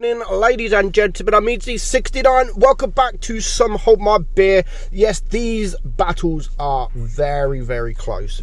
Ladies and gentlemen, I'm meadsy69. Welcome back to some Hold My Beer. Yes, these battles are very close,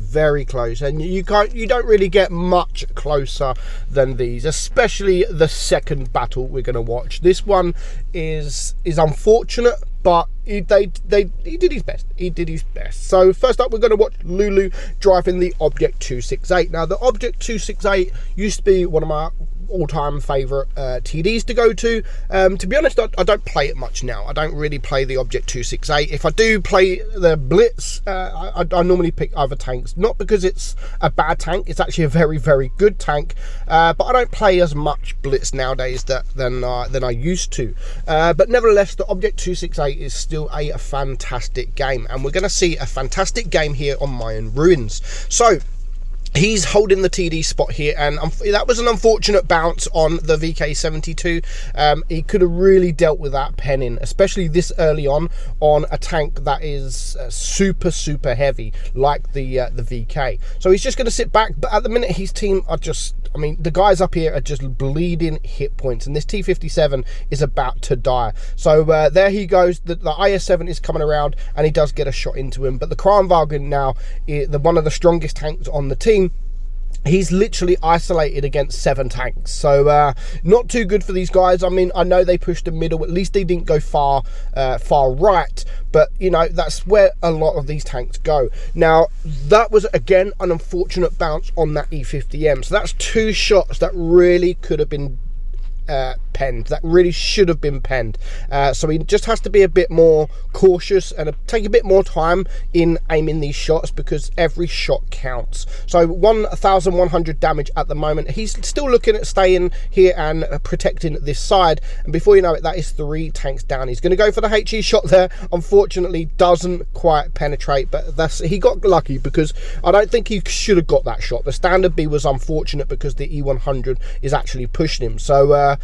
and you don't really get much closer than these, especially the second battle we're going to watch. This one is unfortunate, but he did his best. He did his best. So first up, we're going to watch Lulu driving the Object 268. Now, the Object 268 used to be one of my all-time favorite TDs to go to. To be honest, I don't play it much now. I don't really play the Object 268. If I do play the Blitz, I normally pick other tanks, not because it's a bad tank. It's actually a very good tank, but I don't play as much Blitz nowadays than I used to. But nevertheless, the Object 268 is still a fantastic game, and we're going to see a fantastic game here on Mayan Ruins. So he's holding the TD spot here, and that was an unfortunate bounce on the VK72. He could have really dealt with that penning, especially this early on a tank that is super heavy like the VK. So he's just going to sit back, but at the minute his team are just, I mean, the guys up here are just bleeding hit points, and this T57 is about to die. So there he goes. The IS-7 is coming around, and he does get a shot into him, but the Kranvagn now, one of the strongest tanks on the team, he's literally isolated against 7 tanks. So not too good for these guys. I mean, I know they pushed the middle. At least they didn't go far right. But, you know, that's where a lot of these tanks go. Now, that was, again, an unfortunate bounce on that E50M. So that's 2 shots that really could have been penned, that really should have been penned. So he just has to be a bit more cautious and take a bit more time in aiming these shots, because every shot counts. So 1,100 damage at the moment. He's still looking at staying here and protecting this side, and before you know it, that is 3 tanks down. He's going to go for the HE shot there. Unfortunately, doesn't quite penetrate, but he got lucky, because I don't think he should have got that shot. The standard B was unfortunate because the E100 is actually pushing him. So I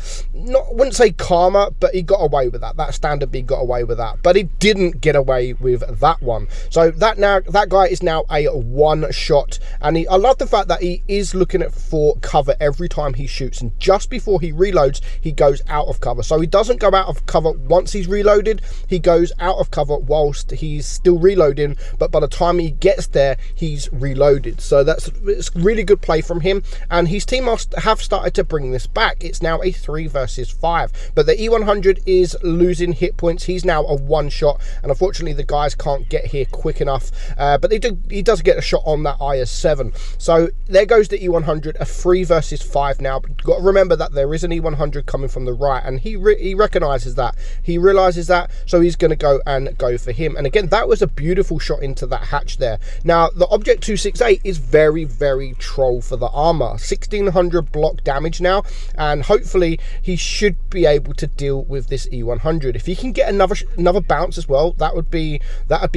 wouldn't say karma, but he got away with that. That standard B got away with that, but he didn't get away with that one. So that guy is now a 1 shot, and I love the fact that he is looking for cover every time he shoots, and just before he reloads, he goes out of cover. So he doesn't go out of cover once he's reloaded. He goes out of cover whilst he's still reloading, but by the time he gets there, he's reloaded. So it's really good play from him, and his team have started to bring this back. It's now a 3 versus 5, but the E100 is losing hit points. He's now a 1 shot, and unfortunately the guys can't get here quick enough, but he does get a shot on that IS-7. So there goes the E100, a 3 versus 5 now. But you've got to remember that there is an E100 coming from the right, and he recognizes that, he realizes that, so he's going to go for him. And again, that was a beautiful shot into that hatch there. Now the Object 268 is very troll for the armor. 1,600 block damage now, and hopefully he should be able to deal with this E100. If he can get another bounce as well, that would be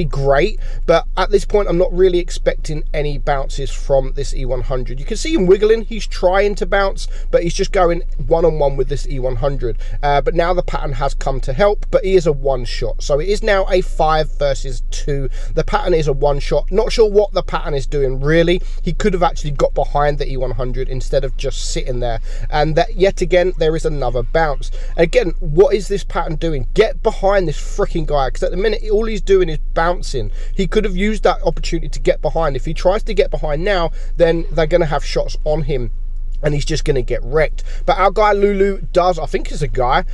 great. But at this point, I'm not really expecting any bounces from this E100. You can see him wiggling. He's trying to bounce, but he's just going one-on-one with this E100. But now the pattern has come to help, but he is a 1 shot. So it is now a 5 versus 2. The pattern is a 1 shot. Not sure what the pattern is doing, really. He could have actually got behind the E100 instead of just sitting there. And that, yet again, there is another bounce. Again, what is this pattern doing? Get behind this freaking guy, because at the minute all he's doing is bouncing. He could have used that opportunity to get behind. If he tries to get behind now, then they're going to have shots on him, and he's just going to get wrecked. But our guy Lulu does, I think it's a guy,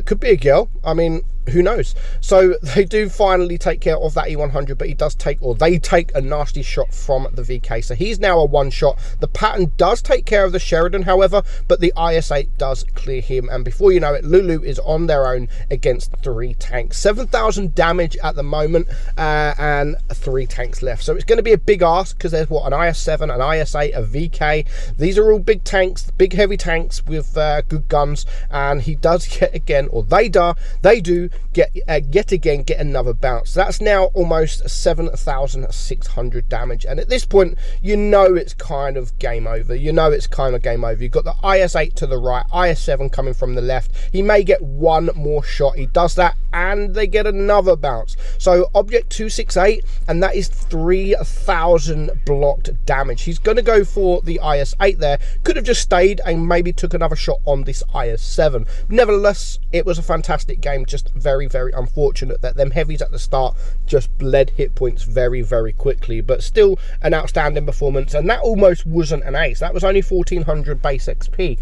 could be a girl, I mean, who knows. So they do finally take care of that E100, but they take a nasty shot from the VK. So he's now a 1 shot. The pattern does take care of the Sheridan, however, but the IS-8 does clear him, and before you know it, Lulu is on their own against 3 tanks. 7,000 damage at the moment, and 3 tanks left. So it's going to be a big ask, because there's what, an IS-7, an IS-8, a VK. These are all big tanks, big heavy tanks with good guns, and he does yet again, or they do yet again get another bounce. That's now almost 7,600 damage, and at this point you know it's kind of game over. You know it's kind of game over. You've got the IS-8 to the right, IS-7 coming from the left. He may get one more shot. He does that and they get another bounce. So object 268, and that is 3,000 blocked damage. He's going to go for the IS-8 there. Could have just stayed and maybe took another shot on this IS-7. Nevertheless, it was a fantastic game. Just very, very unfortunate that them heavies at the start just bled hit points very, very quickly, but still an outstanding performance. And that almost wasn't an ace. That was only 1,400 base XP.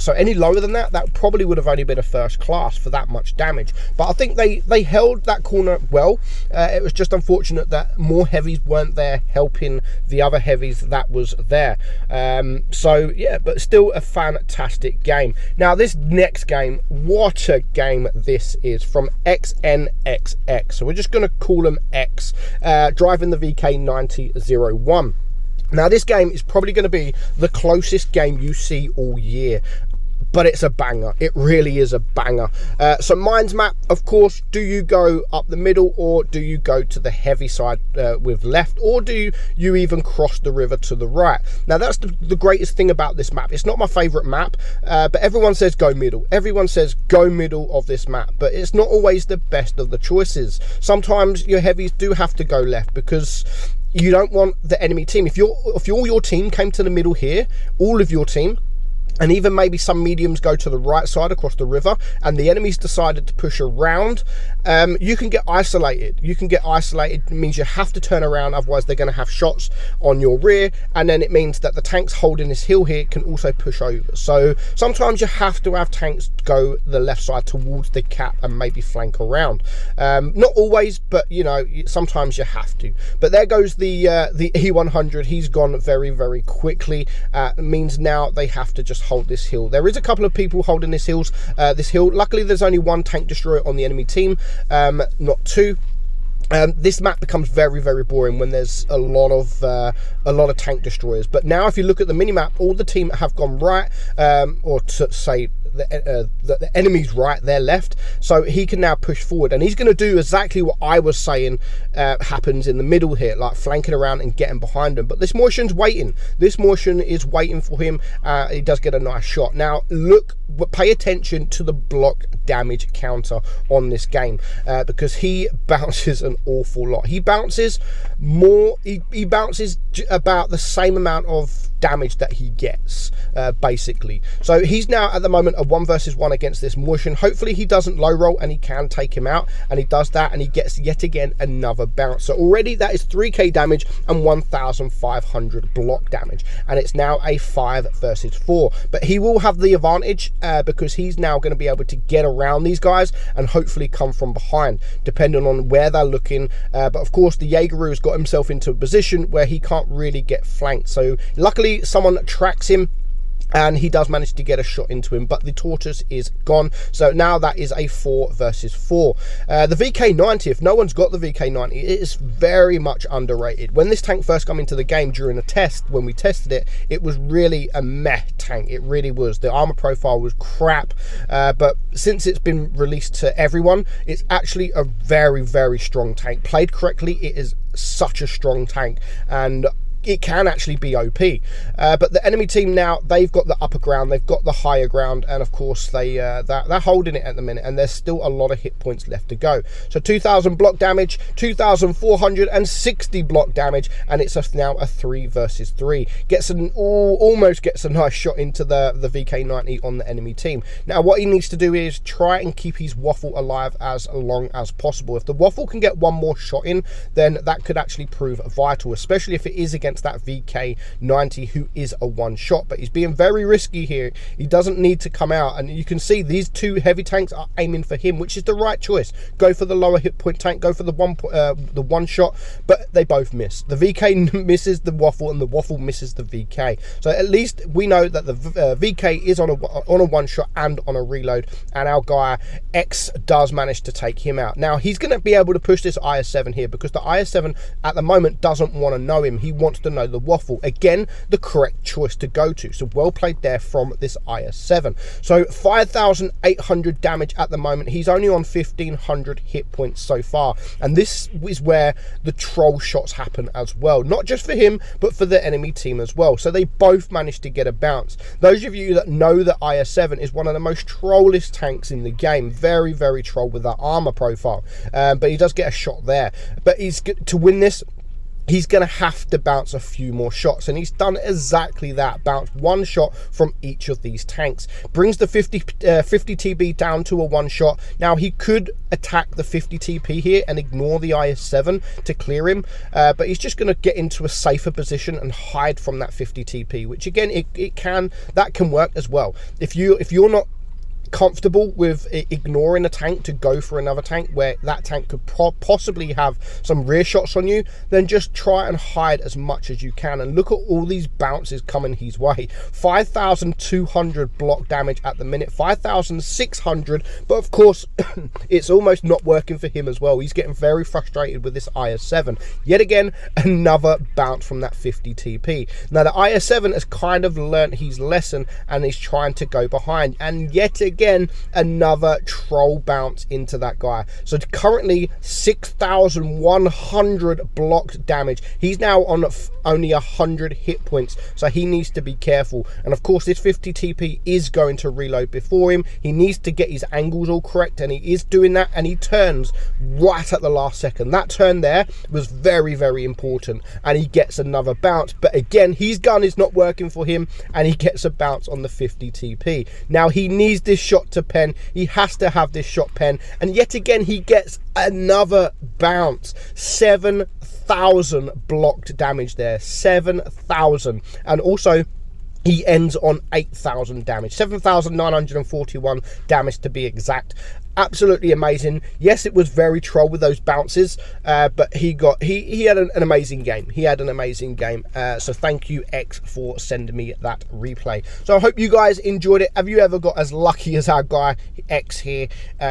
So any lower than that, that probably would have only been a first class for that much damage. But I think they held that corner well. It was just unfortunate that more heavies weren't there helping the other heavies that was there. So yeah, but still a fantastic game. Now this next game, what a game this is, from XNXX. So we're just going to call him X, driving the VK9001. Now this game is probably going to be the closest game you see all year, but it's a banger. It really is a banger. So mine's map, of course, do you go up the middle, or do you go to the heavy side with left, or do you even cross the river to the right? Now that's the greatest thing about this map. It's not my favorite map, but everyone says go middle. Everyone says go middle of this map, but it's not always the best of the choices. Sometimes your heavies do have to go left, because you don't want the enemy team. If all your team came to the middle here, all of your team, and even maybe some mediums go to the right side across the river, and the enemies decided to push around, you can get isolated. You can get isolated. It means you have to turn around, otherwise they're going to have shots on your rear, and then it means that the tanks holding this hill here can also push over. So sometimes you have to have tanks go the left side towards the cap and maybe flank around. Not always, but you know, sometimes you have to. But there goes the E100. He's gone very, very quickly. It means now they have to just hold this hill. There is a couple of people holding this hill. Luckily there's only one tank destroyer on the enemy team, not two. This map becomes very, very boring when there's a lot of tank destroyers. But now if you look at the mini map, all the team have gone right, or to say the enemy's right, they're left, so he can now push forward, and he's going to do exactly what I was saying happens in the middle here, like flanking around and getting behind him. But this Mortian's waiting. This Mortian is waiting for him. He does get a nice shot. Now look, pay attention to the block damage counter on this game, because he bounces an awful lot. He bounces more, he bounces about the same amount of damage that he gets, basically. So he's now at the moment a 1 versus 1 against this Mortian. Hopefully he doesn't low roll and he can take him out, and he does that, and he gets yet again another bounce. So already that is 3k damage and 1,500 block damage, and it's now a 5 versus 4. But he will have the advantage because he's now going to be able to get around these guys and hopefully come from behind, depending on where they're looking. But of course the Jaeger's got himself into a position where he can't really get flanked, so luckily someone tracks him and he does manage to get a shot into him, but the tortoise is gone. So now that is a 4 versus 4. The VK90, if no one's got the VK90, it is very much underrated. When this tank first came into the game during a test, when we tested it, it was really a meh tank. It really was. The armor profile was crap, but since it's been released to everyone, it's actually a very, very strong tank. Played correctly, it is such a strong tank, and it can actually be OP. But the enemy team now, they've got the upper ground, they've got the higher ground, and of course they're holding it at the minute, and there's still a lot of hit points left to go. So 2,000 block damage, 2,460 block damage, and it's now a 3 versus 3. Almost gets a nice shot into the VK90 on the enemy team. Now what he needs to do is try and keep his waffle alive as long as possible. If the waffle can get one more shot in, then that could actually prove vital, especially if it is against that VK90 who is a one shot. But he's being very risky here. He doesn't need to come out, and you can see these two heavy tanks are aiming for him, which is the right choice. Go for the lower hit point tank, go for the one shot, but they both miss. The VK misses the waffle and the waffle misses the VK. So at least we know that the VK is on a one shot and on a reload, and our guy X does manage to take him out. Now he's going to be able to push this IS-7 here, because the IS-7 at the moment doesn't want to know him. He wants to know the waffle. Again, the correct choice to go to. So well played there from this IS-7. So 5,800 damage at the moment. He's only on 1,500 hit points so far. And this is where the troll shots happen as well. Not just for him, but for the enemy team as well. So they both managed to get a bounce. Those of you that know that IS-7 is one of the most trollish tanks in the game. Very, very troll with that armor profile. But he does get a shot there. But he's to win this, he's going to have to bounce a few more shots, and he's done exactly that. Bounced one shot from each of these tanks. Brings the 50 TB down to a one shot. Now, he could attack the 50 TP here and ignore the IS-7 to clear him, but he's just going to get into a safer position and hide from that 50 TP, which again, that can work as well. If you're not comfortable with ignoring a tank to go for another tank where that tank could possibly have some rear shots on you, then just try and hide as much as you can. And look at all these bounces coming his way. 5,200 block damage at the minute, 5,600, but of course it's almost not working for him as well. He's getting very frustrated with this IS-7. Yet again, another bounce from that 50 TP. Now the IS-7 has kind of learnt his lesson and is trying to go behind, and yet again another troll bounce into that guy. So currently 6,100 blocked damage. He's now on only 100 hit points, so he needs to be careful. And of course this 50 TP is going to reload before him. He needs to get his angles all correct, and he is doing that, and he turns right at the last second. That turn there was very, very important, and he gets another bounce. But again, his gun is not working for him, and he gets a bounce on the 50 TP. Now he needs this shot to pen. He has to have this shot pen, and yet again he gets another bounce. 7,000 blocked damage there, 7,000, and also he ends on 8,000 damage, 7,941 damage to be exact. Absolutely amazing. Yes, it was very troll with those bounces, but he had an amazing game. He had an amazing game. So thank you, X, for sending me that replay. So I hope you guys enjoyed it. Have you ever got as lucky as our guy X here,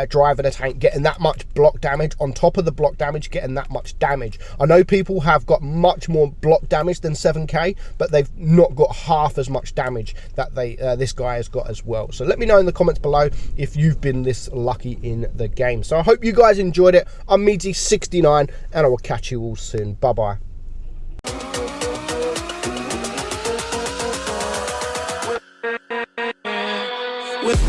driving a tank, getting that much block damage on top of the block damage, getting that much damage? I know people have got much more block damage than 7k, but they've not got half as much damage that this guy has got as well. So let me know in the comments below if you've been this lucky in the game. So I hope you guys enjoyed it. I'm meadsy69, and I will catch you all soon. Bye bye. With